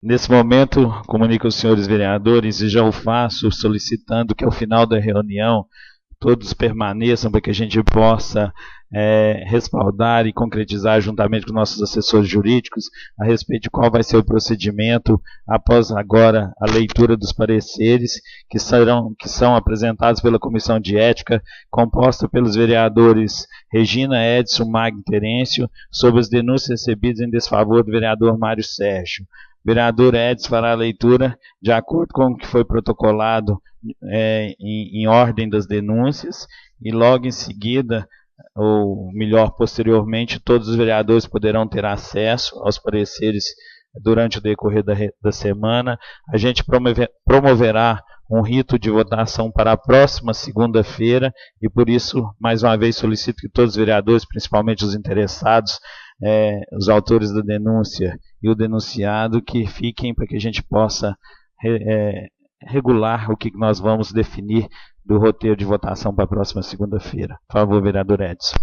Nesse momento, comunico aos senhores vereadores, e já o faço solicitando que ao final da reunião todos permaneçam para que a gente possa respaldar e concretizar juntamente com nossos assessores jurídicos a respeito de qual vai ser o procedimento após agora a leitura dos pareceres que são apresentados pela Comissão de Ética, composta pelos vereadores Regina, Edson, Magno e Terêncio, sobre as denúncias recebidas em desfavor do vereador Mário Sérgio. O vereador Edson fará a leitura de acordo com o que foi protocolado em ordem das denúncias, e logo em seguida, ou melhor, posteriormente, todos os vereadores poderão ter acesso aos pareceres durante o decorrer da semana. A gente promoverá um rito de votação para a próxima segunda-feira, e por isso, mais uma vez, solicito que todos os vereadores, principalmente os interessados, os autores da denúncia e o denunciado, que fiquem para que a gente possa regular o que nós vamos definir do roteiro de votação para a próxima segunda-feira. Por favor, vereador Edson.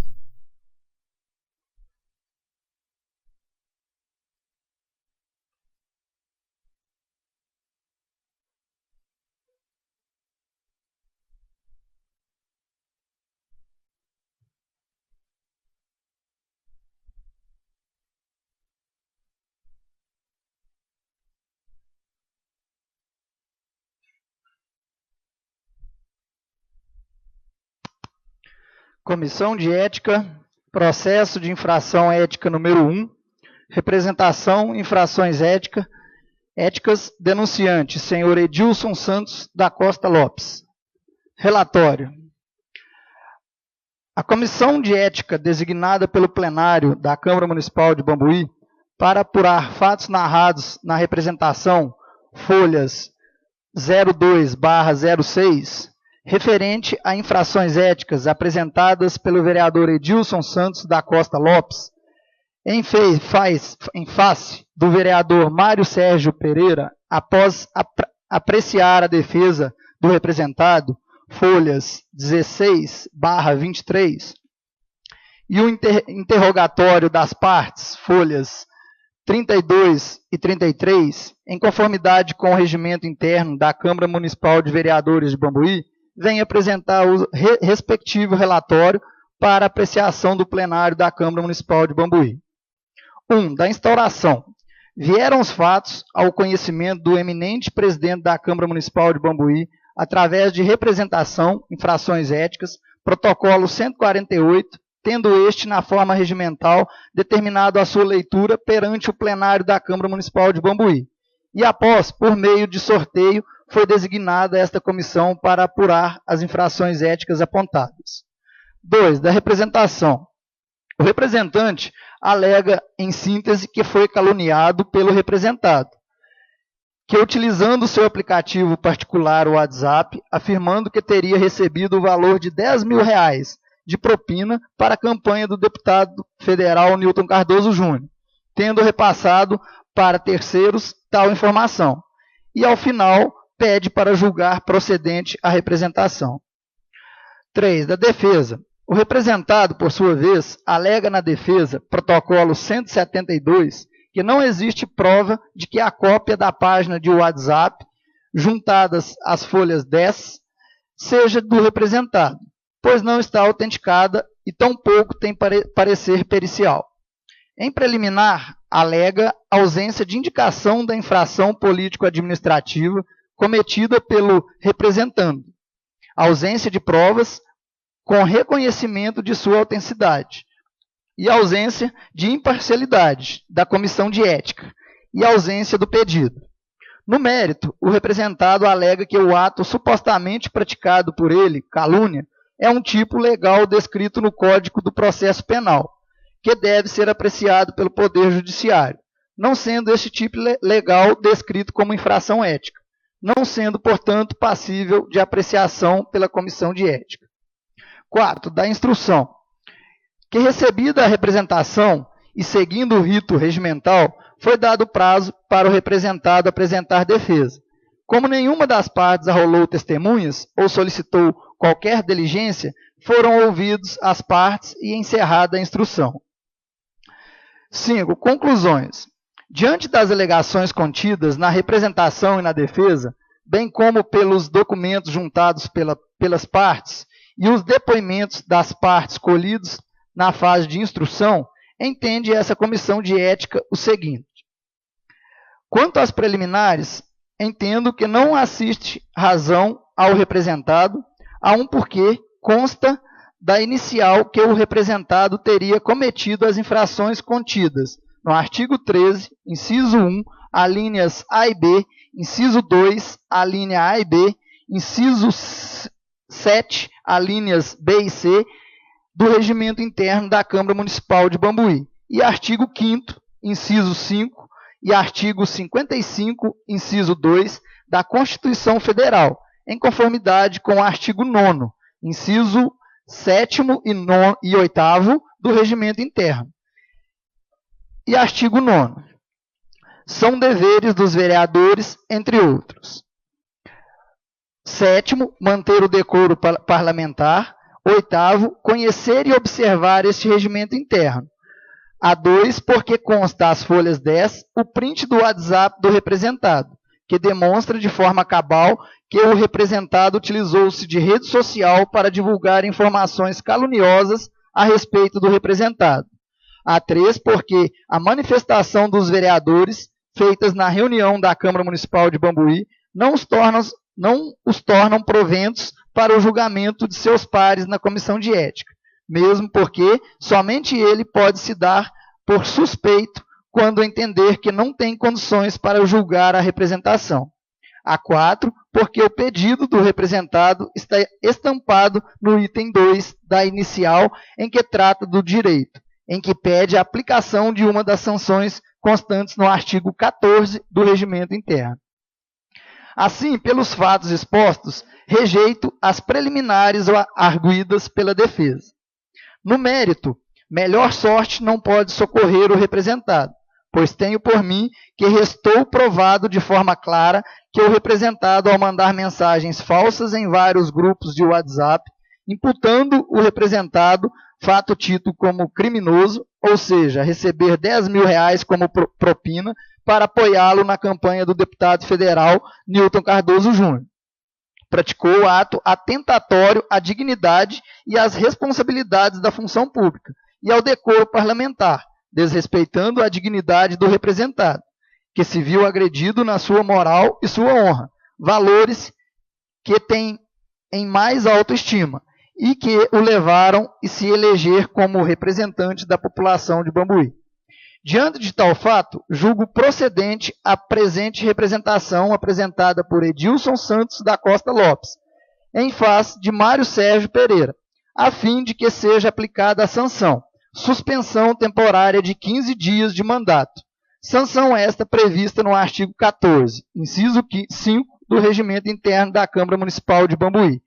Comissão de Ética, processo de infração ética número 1, representação, infrações éticas, denunciante, senhor Edilson Santos da Costa Lopes. Relatório. A Comissão de Ética, designada pelo plenário da Câmara Municipal de Bambuí, para apurar fatos narrados na representação, folhas 02/06, referente a infrações éticas apresentadas pelo vereador Edilson Santos da Costa Lopes, em face do vereador Mário Sérgio Pereira, após apreciar a defesa do representado, folhas 16/23, e o interrogatório das partes, folhas 32 e 33, em conformidade com o regimento interno da Câmara Municipal de Vereadores de Bambuí, vem apresentar o respectivo relatório para apreciação do plenário da Câmara Municipal de Bambuí. 1. Da instauração. Vieram os fatos ao conhecimento do eminente presidente da Câmara Municipal de Bambuí, através de representação, infrações éticas, protocolo 148, tendo este, na forma regimental, determinado a sua leitura perante o plenário da Câmara Municipal de Bambuí. E após, por meio de sorteio, foi designada esta comissão para apurar as infrações éticas apontadas. 2. Da representação. O representante alega, em síntese, que foi caluniado pelo representado, que utilizando seu aplicativo particular, o WhatsApp, afirmando que teria recebido o valor de R$10 mil de propina para a campanha do deputado federal Newton Cardoso Júnior, tendo repassado para terceiros tal informação. E, ao final, pede para julgar procedente a representação. 3. Da defesa. O representado, por sua vez, alega na defesa, protocolo 172, que não existe prova de que a cópia da página de WhatsApp, juntadas às folhas 10, seja do representado, pois não está autenticada e tampouco tem parecer pericial. Em preliminar, alega ausência de indicação da infração político-administrativa cometida pelo representando, ausência de provas com reconhecimento de sua autenticidade, e ausência de imparcialidade da Comissão de Ética, e ausência do pedido. No mérito, o representado alega que o ato supostamente praticado por ele, calúnia, é um tipo legal descrito no Código do Processo Penal, que deve ser apreciado pelo Poder Judiciário, não sendo este tipo legal descrito como infração ética, não sendo, portanto, passível de apreciação pela Comissão de Ética. 4. Da instrução. Que recebida a representação e seguindo o rito regimental, foi dado prazo para o representado apresentar defesa. Como nenhuma das partes arrolou testemunhas ou solicitou qualquer diligência, foram ouvidos as partes e encerrada a instrução. 5. Conclusões. Diante das alegações contidas na representação e na defesa, bem como pelos documentos juntados pelas partes e os depoimentos das partes colhidos na fase de instrução, entende essa comissão de ética o seguinte: quanto às preliminares, entendo que não assiste razão ao representado, a um porque consta da inicial que o representado teria cometido as infrações contidas no artigo 13, inciso 1, alíneas A e B, inciso 2, alínea A e B, inciso 7, alíneas B e C, do regimento interno da Câmara Municipal de Bambuí, e artigo 5º, inciso 5, e artigo 55, inciso 2, da Constituição Federal, em conformidade com o artigo 9º, inciso 7º e 8º do regimento interno. E artigo 9º. São deveres dos vereadores, entre outros. 7º, manter o decoro parlamentar. 8º, conhecer e observar este regimento interno. A 2, porque consta às folhas 10 o print do WhatsApp do representado, que demonstra de forma cabal que o representado utilizou-se de rede social para divulgar informações caluniosas a respeito do representado. A 3, porque a manifestação dos vereadores feitas na reunião da Câmara Municipal de Bambuí não os tornam proventos para o julgamento de seus pares na comissão de ética, mesmo porque somente ele pode se dar por suspeito quando entender que não tem condições para julgar a representação. A 4, porque o pedido do representado está estampado no item 2 da inicial em que trata do direito, em que pede a aplicação de uma das sanções constantes no artigo 14 do regimento interno. Assim, pelos fatos expostos, rejeito as preliminares arguidas pela defesa. No mérito, melhor sorte não pode socorrer o representado, pois tenho por mim que restou provado de forma clara que o representado, ao mandar mensagens falsas em vários grupos de WhatsApp, imputando o representado fato tido como criminoso, ou seja, receber R$10.000 como propina para apoiá-lo na campanha do deputado federal Newton Cardoso Júnior. Praticou o ato atentatório à dignidade e às responsabilidades da função pública e ao decoro parlamentar, desrespeitando a dignidade do representado, que se viu agredido na sua moral e sua honra, valores que tem em mais autoestima e que o levaram a se eleger como representante da população de Bambuí. Diante de tal fato, julgo procedente a presente representação apresentada por Edilson Santos da Costa Lopes, em face de Mário Sérgio Pereira, a fim de que seja aplicada a sanção, suspensão temporária de 15 dias de mandato. Sanção esta prevista no artigo 14, inciso 5 do regimento interno da Câmara Municipal de Bambuí,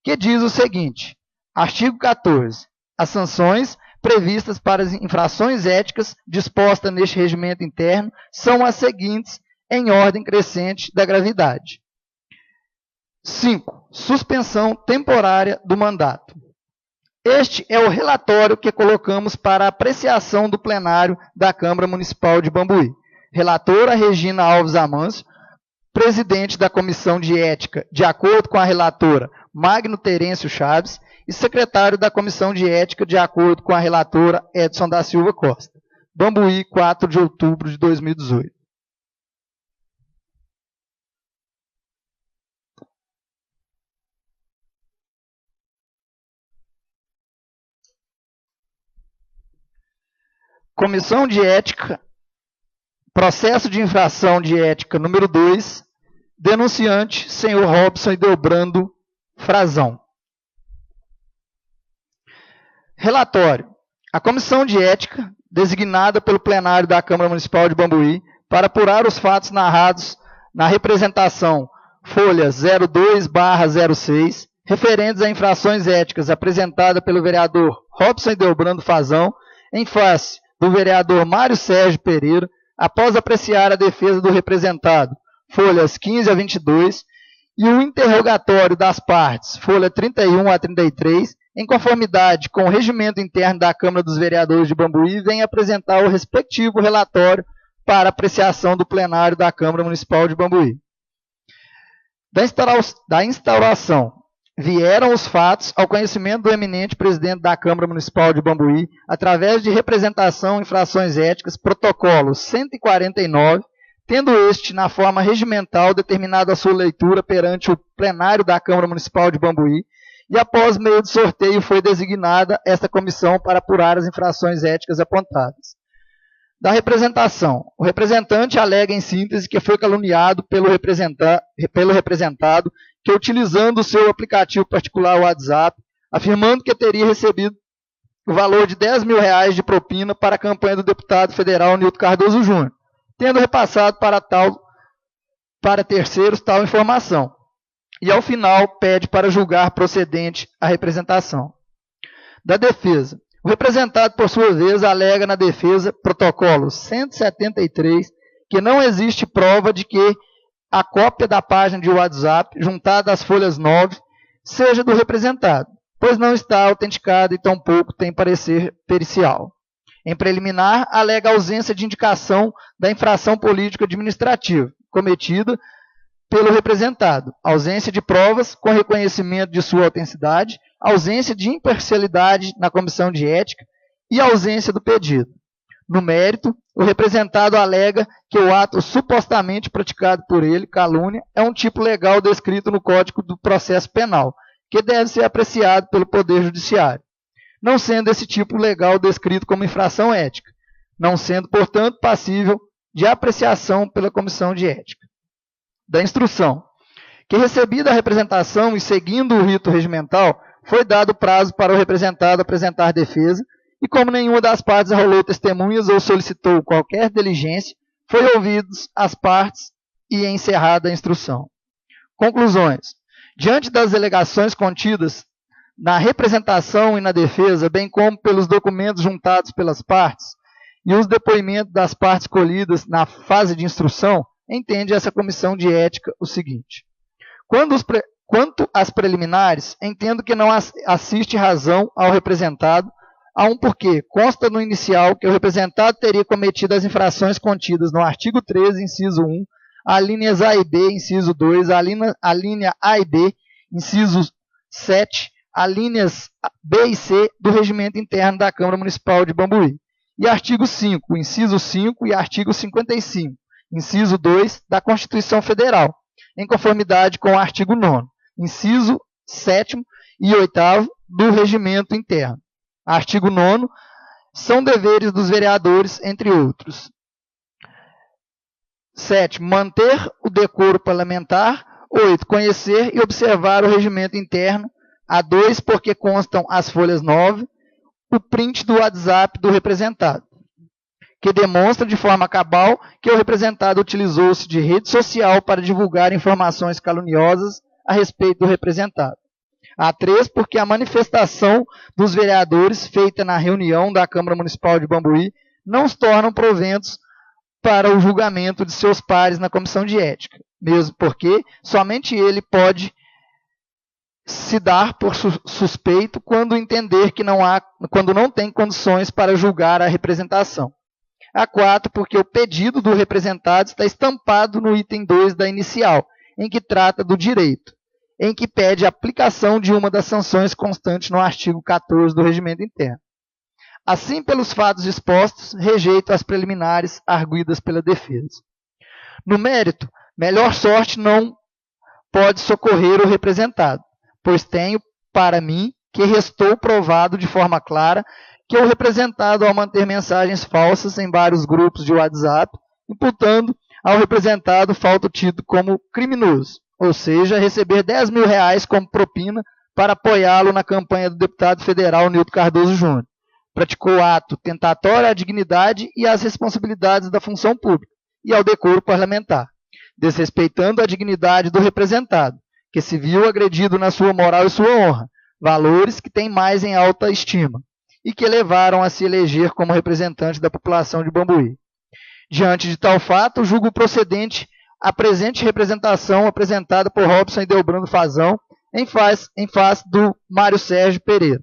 que diz o seguinte: artigo 14. As sanções previstas para as infrações éticas dispostas neste regimento interno são as seguintes, em ordem crescente da gravidade. 5. Suspensão temporária do mandato. Este é o relatório que colocamos para apreciação do plenário da Câmara Municipal de Bambuí. Relatora Regina Alves Amâncio, presidente da Comissão de Ética, de acordo com a relatora Magno Terêncio Chaves, e secretário da Comissão de Ética, de acordo com a relatora Edson da Silva Costa. Bambuí, 4 de outubro de 2018. Comissão de Ética, processo de infração de ética número 2, denunciante, senhor Robson Ideobrando Frazão. Relatório. A Comissão de Ética, designada pelo plenário da Câmara Municipal de Bambuí, para apurar os fatos narrados na representação folha 02/06, referentes a infrações éticas apresentada pelo vereador Robson Ideobrando Frazão, em face do vereador Mário Sérgio Pereira, após apreciar a defesa do representado, folhas 15 a 22, e o interrogatório das partes, folha 31 a 33, em conformidade com o regimento interno da Câmara dos Vereadores de Bambuí, vem apresentar o respectivo relatório para apreciação do plenário da Câmara Municipal de Bambuí. Da instauração, vieram os fatos ao conhecimento do eminente presidente da Câmara Municipal de Bambuí, através de representação em infrações éticas, protocolo 149, tendo este, na forma regimental, determinado a sua leitura perante o plenário da Câmara Municipal de Bambuí, e após meio de sorteio foi designada esta comissão para apurar as infrações éticas apontadas. Da representação, o representante alega em síntese que foi caluniado pelo representado que, utilizando o seu aplicativo particular WhatsApp, afirmando que teria recebido o valor de R$10 mil de propina para a campanha do deputado federal Nilton Cardoso Júnior, tendo repassado para terceiros tal informação. E, ao final, pede para julgar procedente a representação. Da defesa, o representado, por sua vez, alega na defesa, protocolo 173, que não existe prova de que a cópia da página de WhatsApp, juntada às folhas 9, seja do representado, pois não está autenticada e tampouco tem parecer pericial. Em preliminar, alega ausência de indicação da infração político-administrativa cometida pelo representado, ausência de provas com reconhecimento de sua autenticidade, ausência de imparcialidade na comissão de ética e ausência do pedido. No mérito, o representado alega que o ato supostamente praticado por ele, calúnia, é um tipo legal descrito no Código do Processo Penal, que deve ser apreciado pelo Poder Judiciário, não sendo esse tipo legal descrito como infração ética, não sendo, portanto, passível de apreciação pela Comissão de Ética. Da instrução, que recebida a representação e seguindo o rito regimental, foi dado prazo para o representado apresentar defesa, e como nenhuma das partes arrolou testemunhas ou solicitou qualquer diligência, foi ouvidos as partes e encerrada a instrução. Conclusões. Diante das alegações contidas na representação e na defesa, bem como pelos documentos juntados pelas partes e os depoimentos das partes colhidas na fase de instrução, entende essa comissão de ética o seguinte. Quanto às preliminares, entendo que não assiste razão ao representado, a um porquê. Consta no inicial que o representado teria cometido as infrações contidas no artigo 13, inciso 1, alíneas A e B, inciso 2, a linha A e B, inciso 7, alíneas B e C do Regimento Interno da Câmara Municipal de Bambuí. E artigo 5, inciso 5 e artigo 55, inciso 2 da Constituição Federal, em conformidade com o artigo 9º, inciso 7º e 8º do Regimento Interno. Artigo 9º, são deveres dos vereadores, entre outros. 7. Manter o decoro parlamentar. 8. Conhecer e observar o regimento interno. A 2, porque constam as folhas 9, o print do WhatsApp do representado, que demonstra de forma cabal que o representado utilizou-se de rede social para divulgar informações caluniosas a respeito do representado. A 3, porque a manifestação dos vereadores feita na reunião da Câmara Municipal de Bambuí não os tornam proventos para o julgamento de seus pares na Comissão de Ética, mesmo porque somente ele pode se dar por suspeito quando entender que quando não tem condições para julgar a representação. A 4, porque o pedido do representado está estampado no item 2 da inicial, em que trata do direito, em que pede a aplicação de uma das sanções constantes no artigo 14 do Regimento Interno. Assim, pelos fatos expostos, rejeito as preliminares arguidas pela defesa. No mérito, melhor sorte não pode socorrer o representado, pois tenho, para mim, que restou provado de forma clara que o representado, ao manter mensagens falsas em vários grupos de WhatsApp, imputando ao representado falta tido como criminoso, ou seja, receber R$10 mil como propina para apoiá-lo na campanha do deputado federal Nilton Cardoso Júnior. Praticou ato tentatório à dignidade e às responsabilidades da função pública e ao decoro parlamentar, desrespeitando a dignidade do representado, que se viu agredido na sua moral e sua honra, valores que tem mais em alta estima, e que levaram a se eleger como representante da população de Bambuí. Diante de tal fato, julgo procedente a presente representação apresentada por Robson e Delbrando Fazão em face do Mário Sérgio Pereira,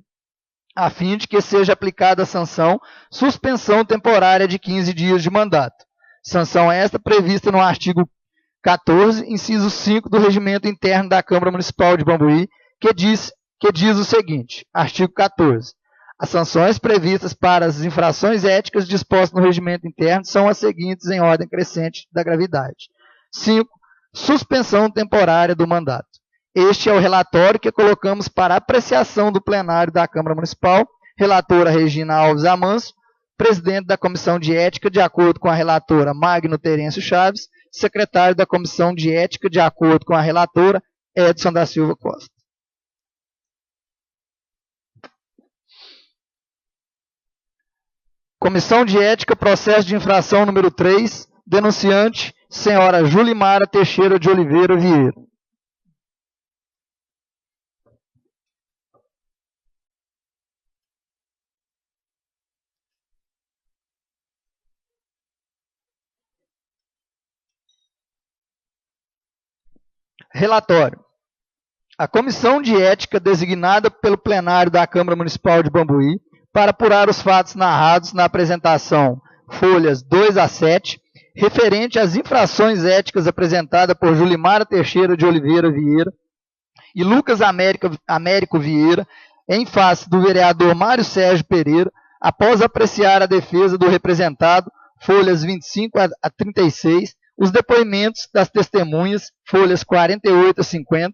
a fim de que seja aplicada a sanção suspensão temporária de 15 dias de mandato, Sanção esta prevista no artigo 14, inciso 5 do Regimento Interno da Câmara Municipal de Bambuí, que diz o seguinte, artigo 14. As sanções previstas para as infrações éticas dispostas no regimento interno são as seguintes em ordem crescente da gravidade. 5. Suspensão temporária do mandato. Este é o relatório que colocamos para apreciação do plenário da Câmara Municipal, relatora Regina Alves Amanso, presidente da Comissão de Ética, de acordo com a relatora Magno Terêncio Chaves, secretário da Comissão de Ética, de acordo com a relatora Edson da Silva Costa. Comissão de Ética, processo de infração número 3, denunciante, senhora Julimara Teixeira de Oliveira Vieira. Relatório. A Comissão de Ética, designada pelo plenário da Câmara Municipal de Bambuí, para apurar os fatos narrados na apresentação folhas 2 a 7, referente às infrações éticas apresentadas por Julimara Teixeira de Oliveira Vieira e Lucas Américo Vieira, em face do vereador Mário Sérgio Pereira, após apreciar a defesa do representado, folhas 25 a 36, os depoimentos das testemunhas, folhas 48 a 50,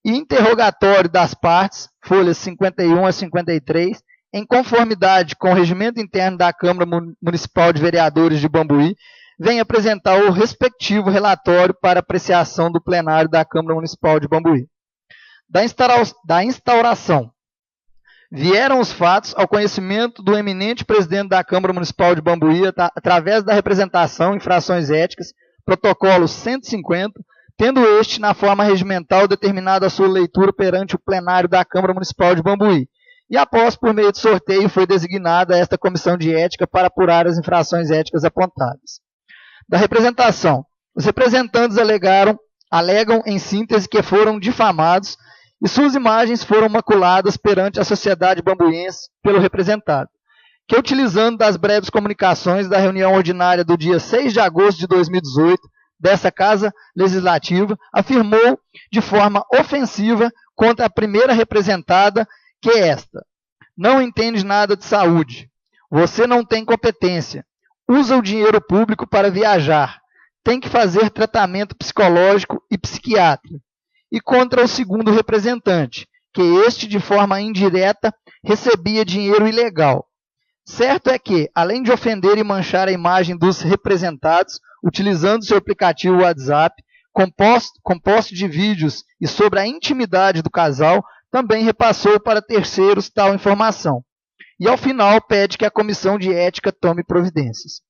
e interrogatório das partes, folhas 51 a 53, em conformidade com o regimento interno da Câmara Municipal de Vereadores de Bambuí, vem apresentar o respectivo relatório para apreciação do plenário da Câmara Municipal de Bambuí. Da instauração. Vieram os fatos ao conhecimento do eminente presidente da Câmara Municipal de Bambuí, através da representação infrações éticas, protocolo 150, tendo este, na forma regimental, determinado a sua leitura perante o plenário da Câmara Municipal de Bambuí. E após, por meio de sorteio, foi designada esta comissão de ética para apurar as infrações éticas apontadas. Da representação. Os representantes alegam em síntese que foram difamados e suas imagens foram maculadas perante a sociedade bambuiense pelo representado, que, utilizando das breves comunicações da reunião ordinária do dia 6 de agosto de 2018, dessa Casa Legislativa, afirmou de forma ofensiva contra a primeira representada que esta: não entende nada de saúde, você não tem competência, usa o dinheiro público para viajar, tem que fazer tratamento psicológico e psiquiátrico. E contra o segundo representante, que este, de forma indireta, recebia dinheiro ilegal. Certo é que, além de ofender e manchar a imagem dos representados, utilizando seu aplicativo WhatsApp, composto de vídeos e sobre a intimidade do casal, também repassou para terceiros tal informação. E, ao final, pede que a Comissão de Ética tome providências.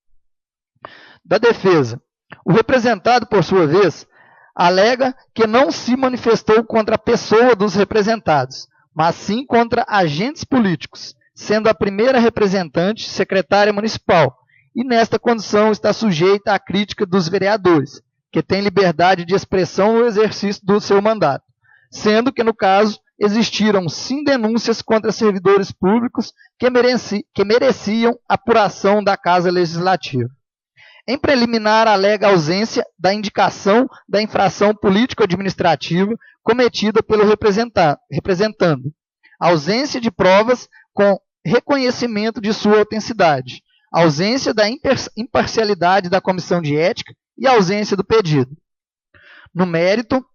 Da defesa. O representado, por sua vez, alega que não se manifestou contra a pessoa dos representados, mas sim contra agentes políticos, sendo a primeira representante secretária municipal, e nesta condição está sujeita à crítica dos vereadores, que têm liberdade de expressão no exercício do seu mandato, sendo que, no caso, existiram sim denúncias contra servidores públicos que mereciam apuração da Casa Legislativa. Em preliminar, alega a ausência da indicação da infração político-administrativa cometida pelo representando, ausência de provas com reconhecimento de sua autenticidade, ausência da imparcialidade da Comissão de Ética e ausência do pedido. No mérito,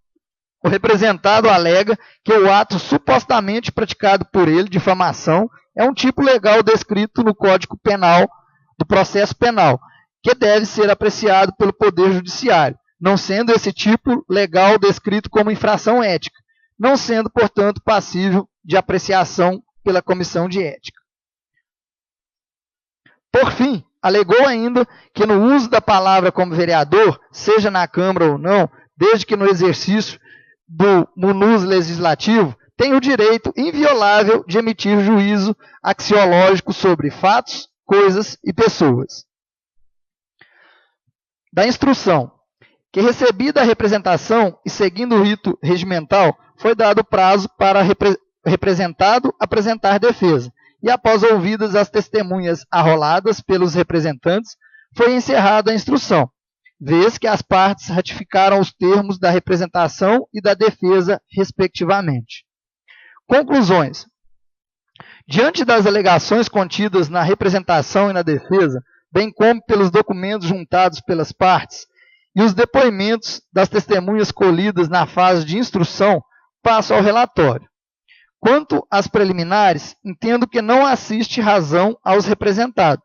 o representado alega que o ato supostamente praticado por ele, difamação, é um tipo legal descrito no Código Penal do Processo Penal, que deve ser apreciado pelo Poder Judiciário, não sendo esse tipo legal descrito como infração ética, não sendo, portanto, passível de apreciação pela Comissão de Ética. Por fim, alegou ainda que no uso da palavra como vereador, seja na Câmara ou não, desde que no exercício do munus legislativo, tem o direito inviolável de emitir juízo axiológico sobre fatos, coisas e pessoas. Da instrução, que recebida a representação e seguindo o rito regimental, foi dado prazo para representado apresentar defesa, e após ouvidas as testemunhas arroladas pelos representantes, foi encerrada a instrução, vez que as partes ratificaram os termos da representação e da defesa, respectivamente. Conclusões. Diante das alegações contidas na representação e na defesa, bem como pelos documentos juntados pelas partes e os depoimentos das testemunhas colhidas na fase de instrução, passo ao relatório. Quanto às preliminares, entendo que não assiste razão ao representado.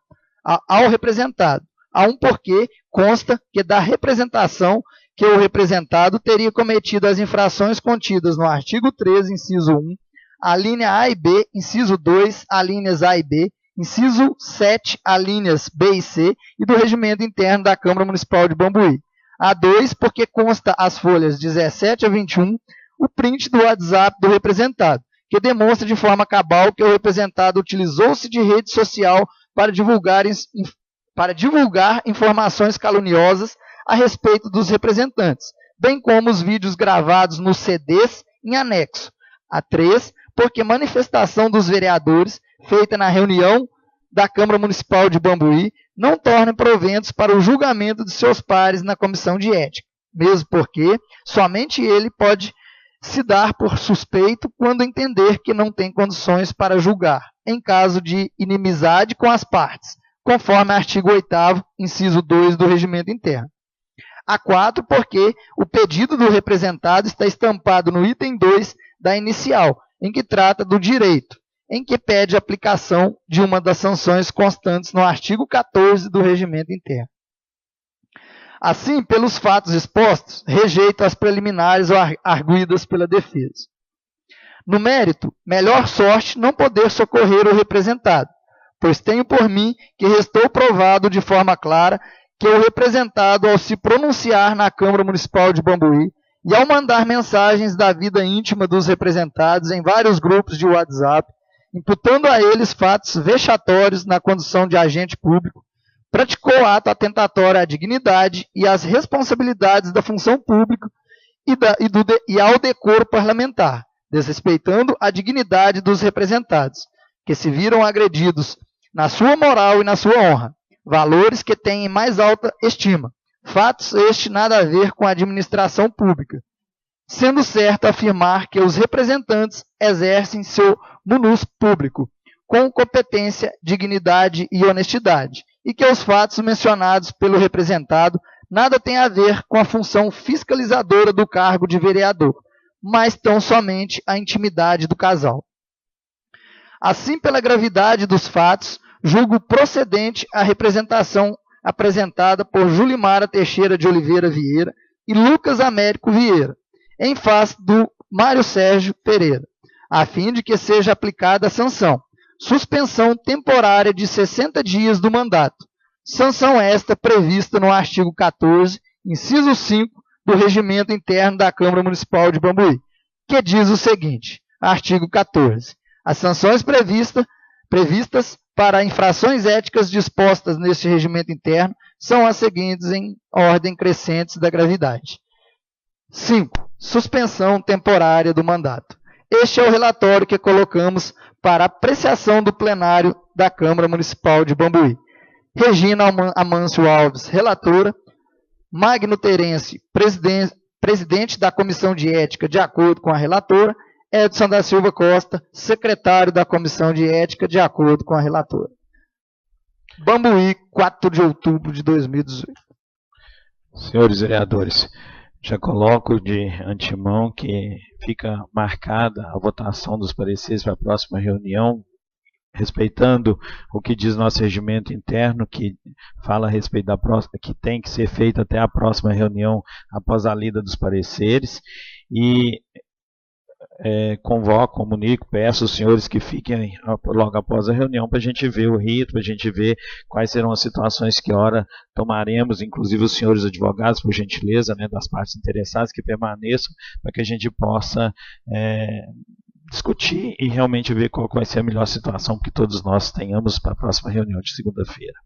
Há um porquê consta que da representação que o representado teria cometido as infrações contidas no artigo 13, inciso 1, a linha A e B, inciso 2, alíneas A e B, inciso 7, alíneas B e C, e do regimento interno da Câmara Municipal de Bambuí. A2, porque consta as folhas 17 a 21, o print do WhatsApp do representado, que demonstra de forma cabal que o representado utilizou-se de rede social para divulgar informações caluniosas a respeito dos representantes, bem como os vídeos gravados nos CDs em anexo. A3, porque manifestação dos vereadores, feita na reunião da Câmara Municipal de Bambuí, não torna proventos para o julgamento de seus pares na Comissão de Ética, mesmo porque somente ele pode se dar por suspeito quando entender que não tem condições para julgar, em caso de inimizade com as partes, conforme artigo 8º, inciso 2 do Regimento Interno. A4, porque o pedido do representado está estampado no item 2 da inicial, em que trata do direito, em que pede a aplicação de uma das sanções constantes no artigo 14 do Regimento Interno. Assim, pelos fatos expostos, rejeito as preliminares arguidas pela defesa. No mérito, melhor sorte não poder socorrer o representado, pois tenho por mim que restou provado de forma clara que o representado, ao se pronunciar na Câmara Municipal de Bambuí e ao mandar mensagens da vida íntima dos representados em vários grupos de WhatsApp, imputando a eles fatos vexatórios na condição de agente público, praticou ato atentatório à dignidade e às responsabilidades da função pública e ao decoro parlamentar, desrespeitando a dignidade dos representados, que se viram agredidos na sua moral e na sua honra, valores que têm em mais alta estima, fatos este nada a ver com a administração pública, sendo certo afirmar que os representantes exercem seu munus público com competência, dignidade e honestidade, e que os fatos mencionados pelo representado nada têm a ver com a função fiscalizadora do cargo de vereador, mas tão somente a intimidade do casal. Assim, pela gravidade dos fatos, julgo procedente a representação apresentada por Julimara Teixeira de Oliveira Vieira e Lucas Américo Vieira, em face do Mário Sérgio Pereira, a fim de que seja aplicada a sanção, suspensão temporária de 60 dias do mandato, sanção esta prevista no artigo 14, inciso 5 do Regimento Interno da Câmara Municipal de Bambuí, que diz o seguinte, artigo 14, as sanções previstas para infrações éticas dispostas neste regimento interno são as seguintes em ordem crescente da gravidade. 5. Suspensão temporária do mandato. Este é o relatório que colocamos para apreciação do plenário da Câmara Municipal de Bambuí. Regina Amâncio Alves, relatora. Magno Terence, presidente da Comissão de Ética, de acordo com a relatora. Edson da Silva Costa, secretário da Comissão de Ética, de acordo com a relatora. Bambuí, 4 de outubro de 2018. Senhores vereadores, já coloco de antemão que fica marcada a votação dos pareceres para a próxima reunião, respeitando o que diz nosso regimento interno, que fala a respeito da próxima, que tem que ser feito até a próxima reunião após a lida dos pareceres, e convoco, comunico, peço aos senhores que fiquem logo após a reunião para a gente ver o ritmo, para a gente ver quais serão as situações que hora tomaremos, inclusive os senhores advogados, por gentileza, né, das partes interessadas, que permaneçam, para que a gente possa discutir e realmente ver qual vai ser a melhor situação que todos nós tenhamos para a próxima reunião de segunda-feira.